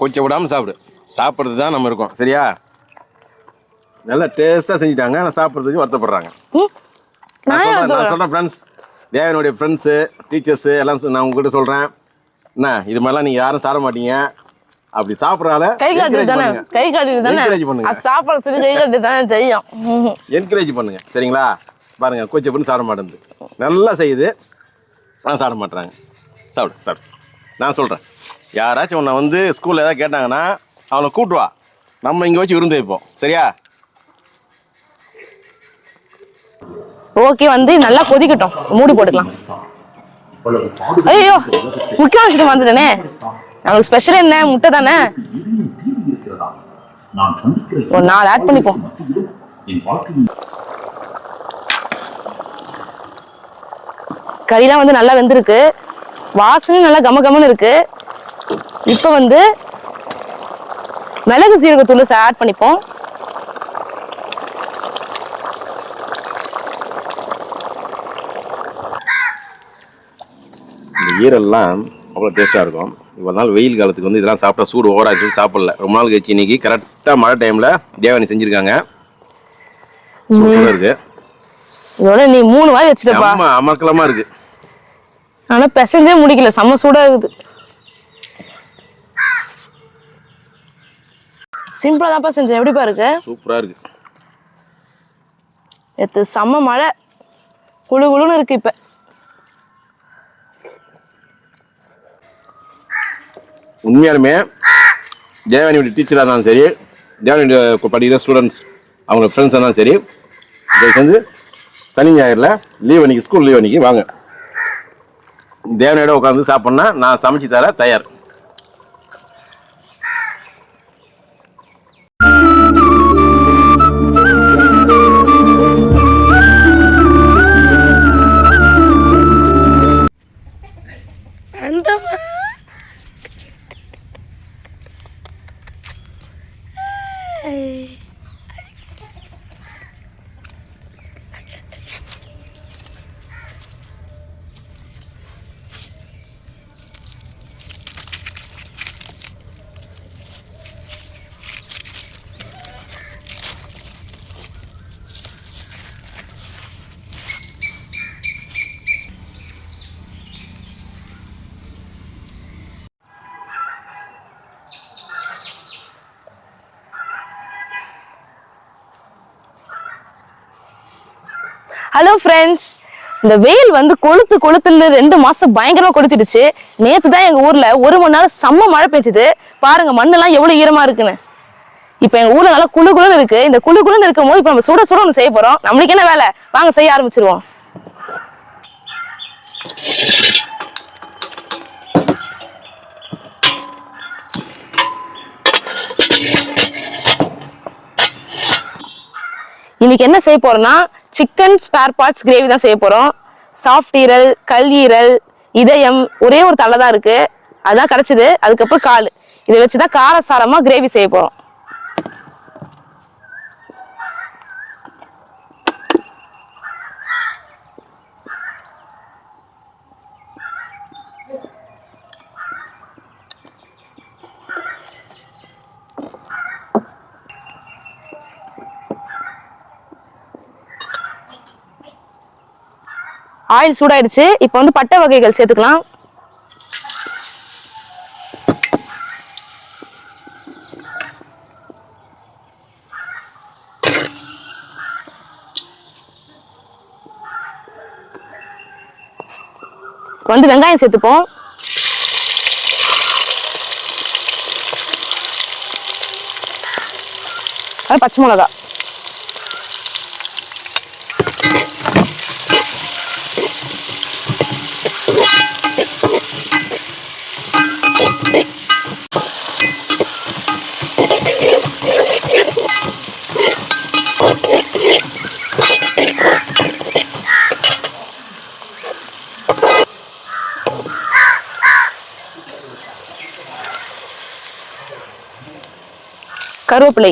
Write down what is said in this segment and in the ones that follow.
கொஞ்சம் விடாமல் சாப்பிடு. சாப்பிட்றது தான் நம்ம இருக்கோம். சரியா? நல்லா டேஸ்ட்டாக செஞ்சுட்டாங்க. ஆனால் சாப்பிட்றதுக்கு வருத்தப்படுறாங்க. நான் சொல்கிறேன் ஃப்ரெண்ட்ஸ், தேவனுடைய ஃப்ரெண்ட்ஸு டீச்சர்ஸு எல்லாம் நான் உங்ககிட்ட சொல்கிறேன். என்ன இது மாதிரிலாம் நீங்கள் யாரும் சாப்பிட மாட்டீங்க. அப்படி சாப்பிட்றால என்கரேஜ் பண்ணுங்க. என்கரேஜ் பண்ணுங்க. சரிங்களா? பாருங்க, கொஞ்சம் பண்ணி சாப்பிட மாட்டேங்குது. நல்லா செய்யுது, ஆனால் சாப்பிட மாட்டுறாங்க. சாப்பிடு சாப்பிடு. நான் சொல்கிறேன், யாராச்சும் உன்னை வந்து ஸ்கூலில் ஏதாவது கேட்டாங்கன்னா அவனை கூட்டுவா, நம்ம இங்கே வச்சு விருந்து வைப்போம். சரியா? ஓகே, வந்து நல்லா கொதிக்கட்டும், மூடி போட்டுக்கலாம். ஐயோ, முக்கிய விஷயம் வந்துட்டேனே. நமக்கு ஸ்பெஷல் என்ன? முட்டை தானே. ஒரு 4 ஆட் பண்ணிப்போம். கறிலாம் வந்து நல்லா வெந்திருக்கு, வாசனையும் நல்லா கமகமன்னு இருக்கு. இப்போ வந்து மிளகு சீரகத்தூள் ஆட் பண்ணிப்போம். இந்த ஈரெல்லாம் அவ்வளோ டேஸ்ட்டாக இருக்கும். இவ்வளோ நாள் வெயில் காலத்துக்கு வந்து இதெல்லாம் சாப்பிட்டா சூடு ஓவராக சாப்பிடல. ரொம்ப நாள் கழிச்சு இன்னைக்கு கரெக்டாக மழை டைமில் தேவானி செஞ்சுருக்காங்க. இருக்கு. இதோட நீ 3 வாய் வச்சுட்டப்பா. ஆமா, அமர்க்கலமா இருக்கு. ஆனா பிசைஞ்சே முடிக்கல, செம்ம சூடா இருக்குது. சிம்பிளா தான் செஞ்சேன். எப்படிப்பா இருக்கு? சூப்பரா இருக்கு. எத்து செம்ம மழை, குளு குளுன்னு இருக்கு. இப்ப உண்மையாலுமே தேவானியோட டீச்சராக இருந்தாலும் சரி, தேவானியோட படிக்கிற ஸ்டூடெண்ட்ஸ் அவங்க ஃப்ரெண்ட்ஸ் இருந்தாலும் சரி, இதை வந்து சனி ஞாயிறில் லீவ் அன்னைக்கு, ஸ்கூல் லீவ் அன்னைக்கு வாங்க. தேவனையோட உட்காந்து சாப்பிட்னா நான் சமைச்சு தர தயார். ஹலோ ஃப்ரெண்ட்ஸ், இந்த வெயில் வந்து கொளுத்துன்னு 2 மாசம் பயங்கரமா கொளுத்திடுச்சு. நேத்து தான் எங்க ஊர்ல 1 மணி நேரம் செம்ம மழை பெய்யுது. பாருங்க மண்ணெல்லாம் எவ்வளவு ஈரமா இருக்குன்னு. இப்ப எங்க ஊர்ல நல்லா குளு குளுன்னு இருக்கு. இந்த குளு குளுன்னு இருக்கும் போது இப்ப நம்ம சுட சுட ஒண்ணு செய்ய போறோம். நம்மளுக்கு என்ன வேலை? வாங்க செய்ய ஆரம்பிச்சிருவோம். இன்னைக்கு என்ன செய்ய போறோம்னா சிக்கன் ஸ்பேர் பார்ட்ஸ் கிரேவி தான் செய்ய போறோம். சாஃப்ட் ஈரல், கல்லீரல், இதயம் ஒரே ஒரு தலை தான் இருக்கு, அதான் கிடைச்சது. அதுக்கப்புறம் கால், இதை வச்சுதான் காரசாரமா கிரேவி செய்ய போறோம். ஆயில் சூடாயிடுச்சு. இப்போ வந்து பட்டை வகைகள் சேர்த்துக்கலாம். வந்து வெங்காயம் சேர்த்துப்போம். பச்சை மிளகா, கருவேப்பிலை,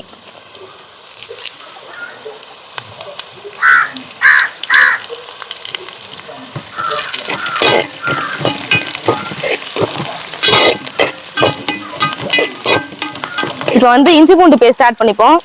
இப்போ வந்து இஞ்சி பூண்டு பேஸ்ட் ஆட் பண்ணிப்போம்.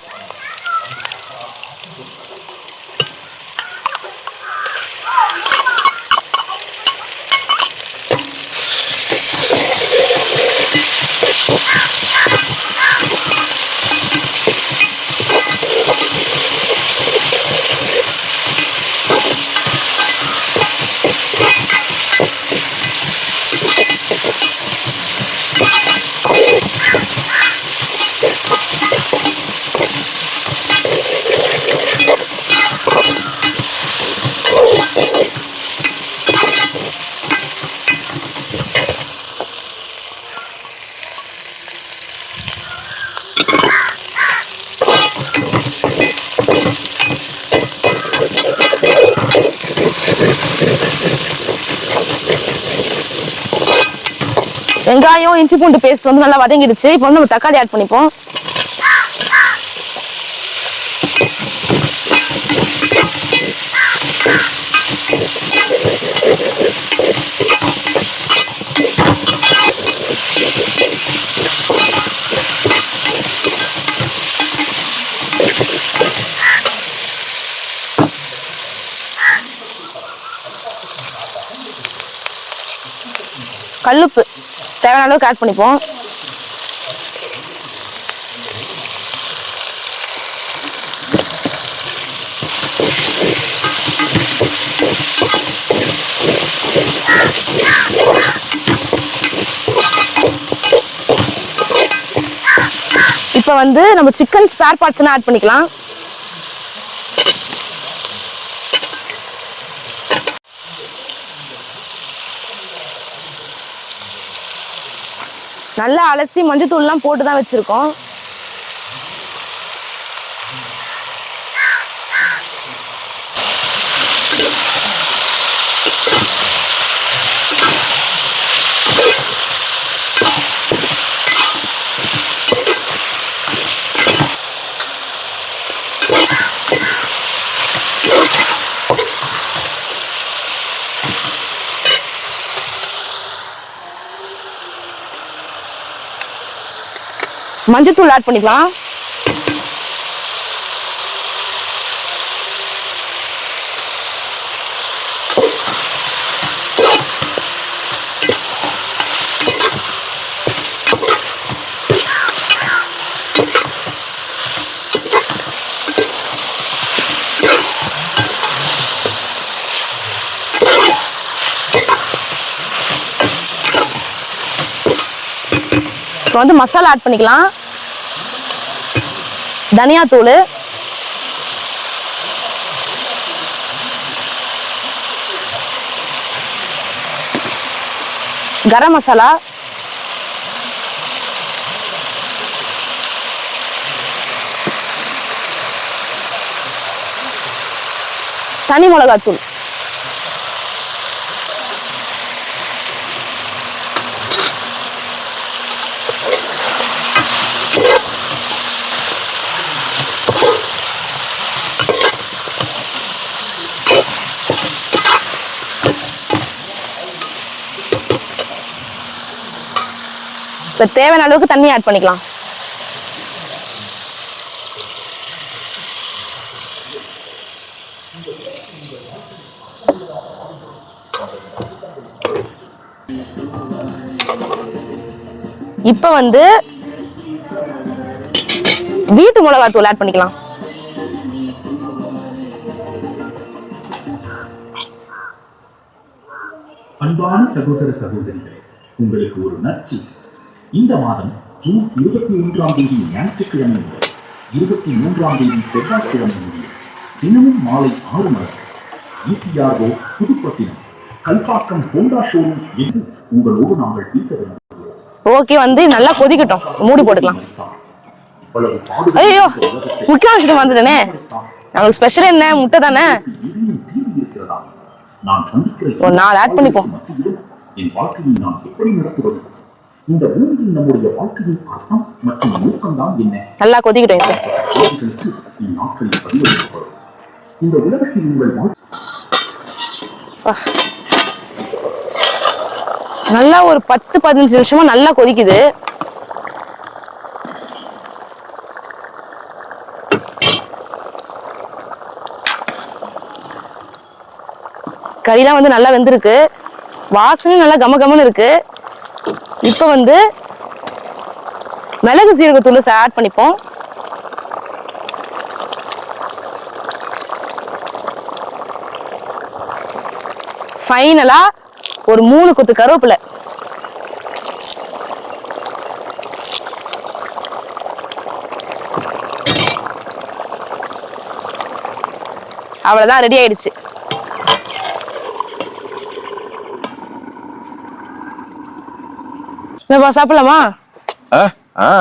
வெங்காயம் இஞ்சி பூண்டு பேஸ்ட் வந்து நல்லா வதங்கிடுச்சு. இப்போ வந்து நம்ம தக்காளி ஆட் பண்ணிப்போம். கல்லுப்பு தேவையான அளவுக்கு ஆட் பண்ணிப்போம். இப்போ வந்து நம்ம சிக்கன் ஸ்பேர் பார்ட்ஸ் ஆட் பண்ணிக்கலாம். நல்லா அலசி மஞ்சத்தூள் எல்லாம் போட்டு தான் வச்சிருக்கோம். மஞ்சத்தூள் ஆட் பண்ணிக்கலாம். இப்போ வந்து மசாலா ஆட் பண்ணிக்கலாம். தனியாத்தூள், கரம் மசாலா, தனி மிளகாத்தூள், தேவையான அளவுக்கு தண்ணி ஆட் பண்ணிக்கலாம். இப்ப வந்து வீட்டு மிளகாத்தூள் ஆட் பண்ணிக்கலாம். அன்பான சகோதர சகோதரிகளே, உங்களுக்கு ஒரு நற்செய்தி. இந்த மாதம் ஜூன் 21ஆம் தேதி ஞாயிற்றுக்கிழமை முதல் 23ஆம் தேதி செவ்வாய்க்கிழமை முடியும் தினமும் மாலை 6 மணி EPRO Puduppattinam Kalpakkam Honda showroom என்று உங்களோடு நாங்கள் பேச விரும்புகிறோம். ஓகே, வந்து நல்லா கொதிக்கட்டும், மூடி போட்டுக்கலாம். ஐயோ, முக்கிய விஷயம் வந்துட்டேனே. நமக்கு ஸ்பெஷல் என்ன? முட்டை தானே. நான் சந்திக்கிற ஒரு 4 ஆட் பண்ணிப்போம். என் வாழ்க்கையை நான் எப்படி நடத்துவது? இந்த பூமியில் நம்முடைய வாழ்க்கையின் அர்த்தம் மற்றும் நோக்கம் தான் என்ன? நல்லா கொதிக்கட்டும். இந்நாட்களில் பதிவளிக்கப்படும். இந்த உலகத்தில் உங்கள் நல்லா ஒரு 10-15 நிமிஷமா நல்லா கொதிக்குது. கறிலாம் வந்து நல்லா வெந்திருக்கு, வாசனையும் நல்லா கமகமன்னு இருக்கு. இப்போ வந்து மிளகு சீரகத்தூள் ஆட் பண்ணிப்போம். ஃபைனலா ஒரு 3 கொத்து கருவேப்பிலை. அவ்வளவுதான், ரெடி ஆயிடுச்சு. சாப்பிடலாமா?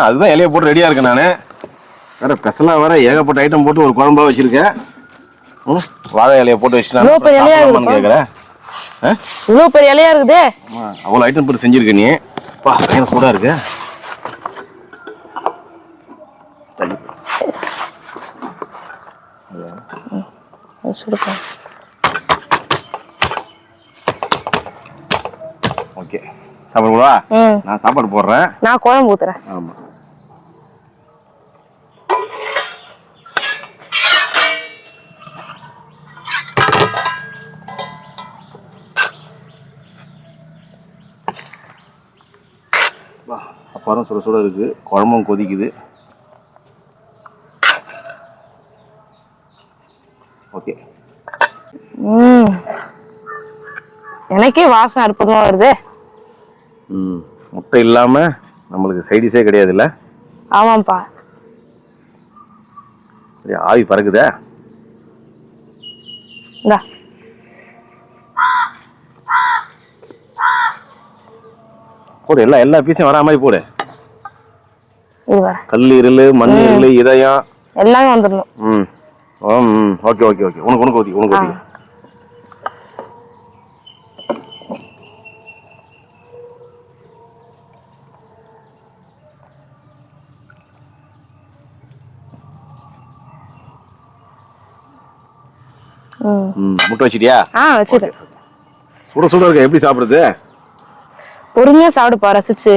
அதுதான் இலையை போட்டு ரெடியா இருக்கேன் நானு. வேற பெசலா வேற ஏகப்பட்ட ஐட்டம் போட்டு ஒரு குழம்பா வச்சிருக்கேன். வாழை இலையை போட்டு வச்சுட்டான் கேக்குறேன். இவ்வளவு பெரிய இலையா இருக்குதே. அவ்வளவு ஐட்டம் போட்டு செஞ்சிருக்க நீ. சூடா இருக்கு. ஓகே, சாப்பாடு போடுவா. நான் சாப்பாடு போடுறேன், நான் குழம்பு ஊத்துறேன். ஆமா. சாப்பாடும் சுட சுட இருக்கு, குழம்பும் கொதிக்குது. ஓகே. எனக்கே வாசம் அற்புதமா வருது. முட்டை இல்லாம நம்மளுக்கு சைடிஸே கிடையாது இல்ல? ஆமாப்பா. ஆவி பறக்குதே. இந்தா போடு, எல்லா பீஸும் வரா மாதிரி போடு. கல்லீரல், மண்ணீரல், இதயம் எல்லாமே வந்துடணும். Okay okay okay. உனக்கு ஊத்தி முட்டை வச்சிட்டியா? வச்சிட்டேன். சுட சுட இருக்க, எப்படி சாப்பிடுறது? பொறுமையா சாப்பிடுப்பா, ரசிச்சு.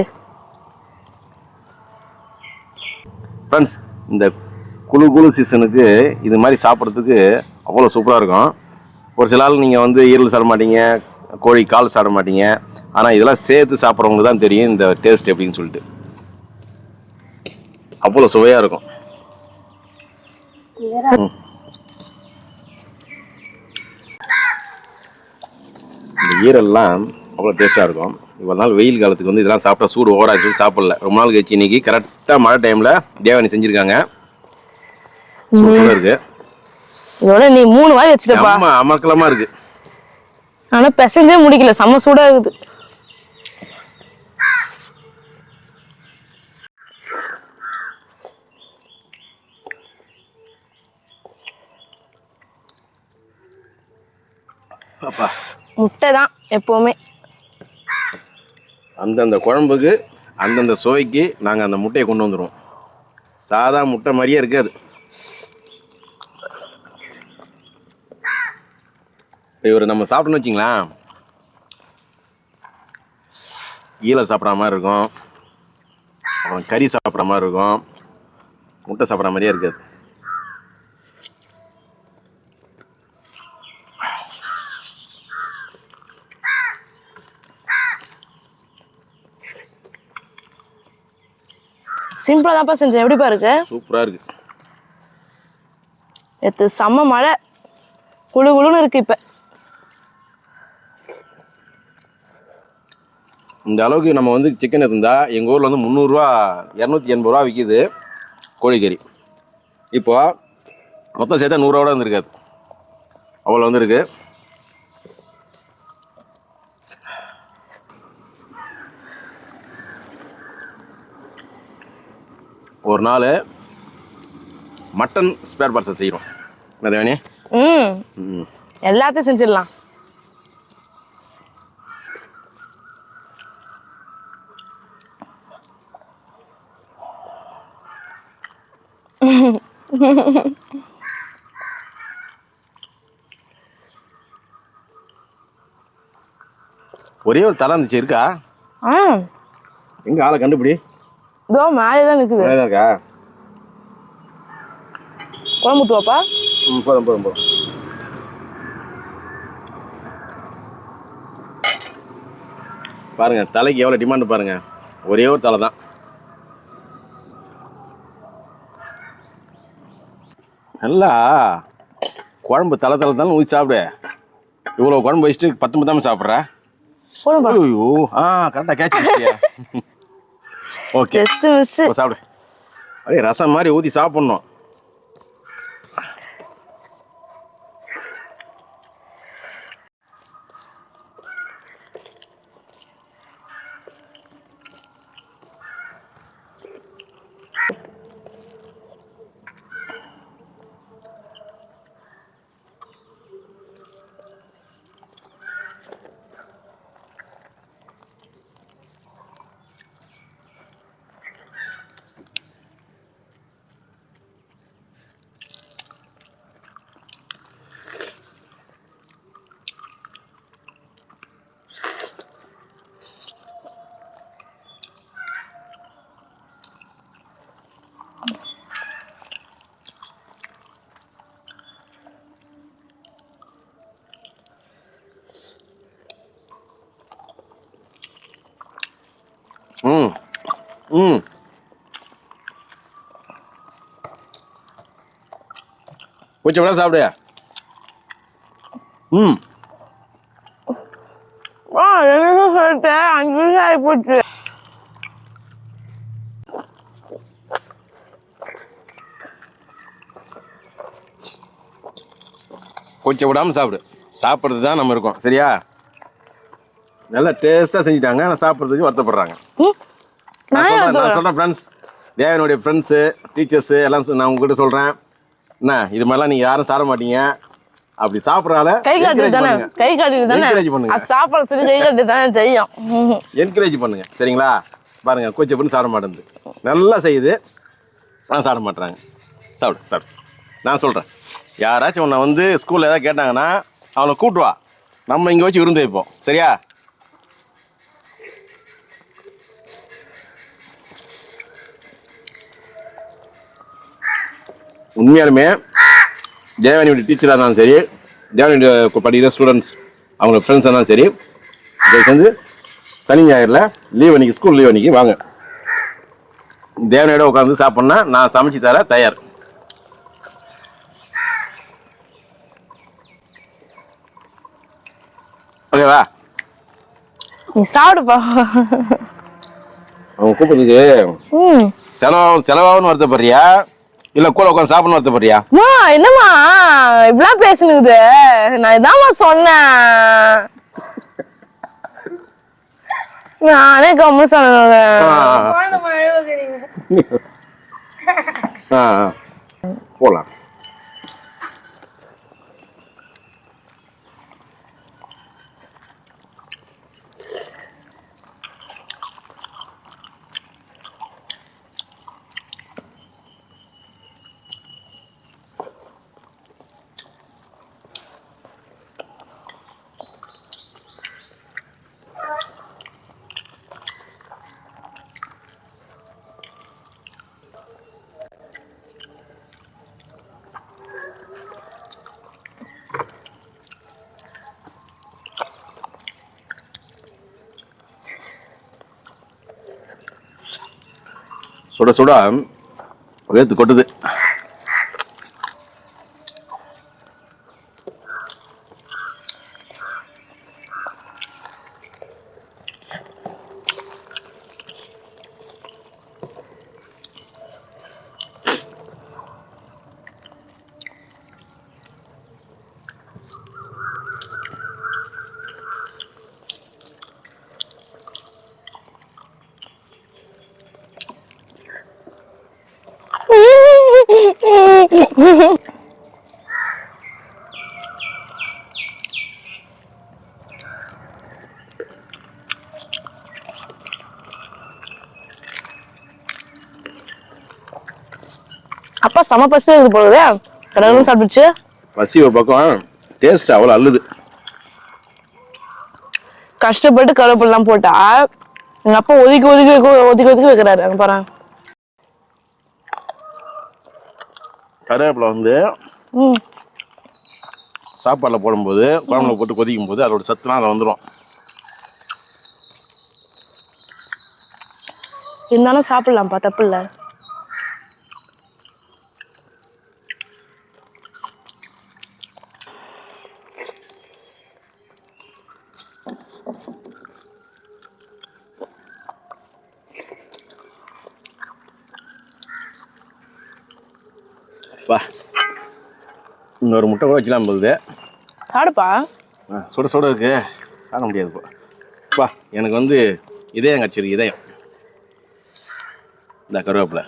ஃப்ரெண்ட்ஸ், இந்த குழு சீசனுக்கு இது மாதிரி சாப்பிட்றதுக்கு அவ்வளோ சூப்பராக இருக்கும். ஒரு சில ஆள் நீங்கள் வந்து ஈரல் சாப்பிட மாட்டீங்க, கோழி கால் சாப்பிட மாட்டீங்க. ஆனால் இதெல்லாம் சேர்த்து சாப்பிட்றவங்களுக்கு தான் தெரியும் இந்த டேஸ்ட் எப்படின்னு சொல்லிட்டு. அவ்வளோ சுவையாக இருக்கும். இந்த ஈரல்லாம் அவ்வளோ டேஸ்ட்டாக இருக்கும். இவ்வளோ நாள் வெயில் காலத்துக்கு வந்து இதெல்லாம் சாப்பிட்டா சூடு ஓவராக சொல்லி சாப்பிடல. ரொம்ப நாள் கழிச்சு இன்னைக்கு கரெக்டாக மழை டைமில் தேவானி செஞ்சுருக்காங்க. இருக்கு. இதோட நீ 3 வாய் வச்சிட்டப்பா. ஆமா, அமர்க்கலமா இருக்கு. ஆனா பிசைஞ்சே முடிக்கல, செம்ம சூடா இருக்குது. முட்டை தான் எப்பவுமே. அந்தந்த குழம்புக்கு அந்தந்த சுவைக்கு நாங்கள் அந்த முட்டையை கொண்டு வந்துடுவோம். சாதா முட்டை மாதிரியே இருக்காது. இவர் நம்ம சாப்பிட்டோன்னு வச்சிங்களேன், ஈலை சாப்பிட்ற மாதிரி இருக்கும், அப்புறம் கறி சாப்பிட்ற மாதிரி இருக்கும், முட்டை சாப்பிட்ற மாதிரியே இருக்காது. சிம்பிளா தான்ப்பா செஞ்சேன். எப்படிப்பா இருக்கு? சூப்பரா இருக்கு. நேத்து செம்ம மழை, குளுகுளுன்னு இருக்கு. இப்ப இந்த அளவுக்கு நம்ம வந்து சிக்கன் இருந்தா எங்கள் ஊரில் வந்து 300 ரூபா 280 ரூபா விற்கிது கோழிக்கறி. இப்போ மொத்தம் சேர்த்தா 100 ரூபா வந்துருக்காது, அவ்வளோ வந்துருக்கு. ஒரு நாள் மட்டன் ஸ்பேர் பார்ட்ஸை செய்கிறோம். தேவனி, எல்லாத்தையும் செஞ்சிடலாம். ஒரே ஒரு தலை இருந்துச்சு, இருக்கா? எங்க ஆளை கண்டுபிடி. இதோ மேலேதான் நிக்குது. இருக்கா? குழம்பு ஊத்துவாப்பா. போதும் போதும் போதும். பாருங்க தலைக்கு எவ்வளோ டிமாண்ட் பாருங்க. ஒரே ஒரு தலை தான். நல்லா குழம்பு தலை தான் ஊற்றி சாப்பிடு. இவ்வளோ குழம்பு வச்சுட்டு 10 மத்தாம சாப்பிட்ற. ஐயோ கரெக்டாக கேட்சியா. ஓகே சாப்பிடு. அப்படியே ரசம் மாதிரி ஊற்றி சாப்பிட்ணும். கொஞ்சம் விட சாப்பிடு. என்ன சொல்லிட்டேன் 5 நிமிஷம் ஆகி போச்சு. கொஞ்சம் விடாம சாப்பிடு. சாப்பிட்றது தான் நம்ம இருக்கோம். சரியா? நல்லா டேஸ்டா செஞ்சுட்டாங்க. ஆனால் சாப்பிட்றதுக்கு வருத்தப்படுறாங்க. நான் சொல்கிறேன் ஃப்ரெண்ட்ஸ், தேவனுடைய ஃப்ரெண்ட்ஸு டீச்சர்ஸு எல்லாம் நான் உங்ககிட்ட சொல்கிறேன். என்ன இது மாதிரிலாம் நீங்கள் யாரும் சாப்பிட மாட்டீங்க. அப்படி சாப்பிட்றால கை காட்டி பண்ணுங்க. சாப்பாடு சொல்லி கை காட்டி தானே தெரியும். என்கரேஜ் பண்ணுங்க. சரிங்களா? பாருங்க கொஞ்சம் பண்ணி சாப்பிட மாட்டேங்குது. நல்லா செய்யுது ஆனால் சாப்பிட மாட்டுறாங்க. சாப்பிடு. நான் சொல்கிறேன், யாராச்சும் உன்னை வந்து ஸ்கூலில் ஏதாவது கேட்டாங்கன்னா அவனை கூட்டுவா. நம்ம இங்கே வச்சு விருந்து வைப்போம். சரியா? உண்மையாலுமே தேவனியுடைய டீச்சராக இருந்தாலும் சரி, தேவனியுடைய படிக்கிற ஸ்டூடெண்ட்ஸ் அவங்க ஃப்ரெண்ட்ஸாக இருந்தாலும் சரி, இதை வந்து சனி ஞாயிறில் லீவ் அன்றைக்கி ஸ்கூல் லீவ் அன்றைக்கி வாங்க. தேவனையோட உட்காந்து சாப்பிட்னா நான் சமைச்சு தர தயார். ஓகேவா? நீ சாப்பிடுப்பா. அவங்க கூப்பிடுறதுக்கு செலவாகுன்னு வருத்தப்படுறியா இல்ல கூட உட்காந்து சாப்பிடணும் வருத்தப்படுறியா? என்னம்மா இப்படிலாம் பேசுனுக்குது? நான் இதாம்மா சொன்னேன். நானே கம்மி சொன்னேன். போலாம். சுட சுட வேர்த்து கொட்டுது. அப்பா செம பசி இது போகுது. கடவுளும் சாப்பிடுச்சு. பசி ஒரு பக்கம், டேஸ்ட் அவ்வளோ அல்லுது. கஷ்டப்பட்டு கருவேப்பிலாம் போட்டா எங்க அப்பா ஒதுக்கி வைக்கிறாரு. அங்க பாருங்க. கருவேப்பிலை வந்து சாப்பாடுல போடும்போது குழம்புல போட்டு கொதிக்கும் போது அதோட சத்துலாம் அதில் வந்துடும். இருந்தாலும் சாப்பிடலாம்ப்பா, தப்பு இல்லை. வா, இன்னொரு முட்டை கூட வைக்கலாம் போகுது. சாடுப்பா. சுட சுட இருக்கு, சாட முடியாதுப்பா. வா, எனக்கு வந்து இதயம் கட்சிருக்கு, இதயம். இந்த கருவேப்பிலை.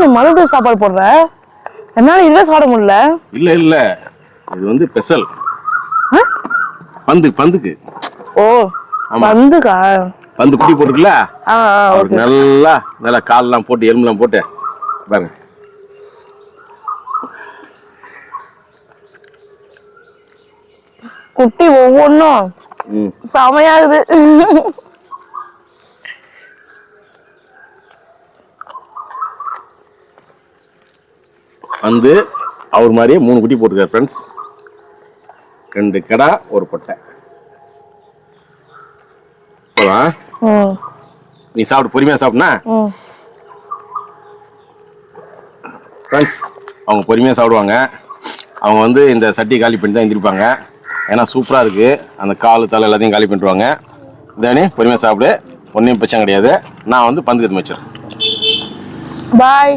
நீ மறுபடியும் சாப்பாடு போடுற, என்னால இதுவே சாப்பிட முடியல. இல்ல இல்ல, இது வந்து ஸ்பெஷல். பந்துக்கு. ஓ, பந்துக்கா? பந்து குட்டி போட்டுருக்குல்ல, நல்லா கால்லாம் போட்டு எலும்புலாம் போட்டு பாருங்க. குட்டி ஒவ்வொன்றும் செமையாகுது. வந்து அவர் மாதிரியே 3 குட்டி போட்டுருக்காரு ஃப்ரெண்ட்ஸ். 2 கடா, 1 பொட்டை. போலாம், நீ சாப்பிட்டு பொறுமையா சாப்பிடுனா ஃப்ரெண்ட்ஸ். அவங்க பொறுமையா சாப்பிடுவாங்க. அவங்க வந்து இந்த சட்டி காலி பண்ணி தான் எந்திரிப்பாங்க. ஏன்னா சூப்பரா இருக்கு, அந்த கால் தலை எல்லாத்தையும் காலி பண்ணிடுவாங்க. இதானே பொறுமையா சாப்பிடு, ஒன்றும் பிரச்சனை கிடையாது. நான் வந்து பந்து கத்து வச்சிடறேன். பாய்.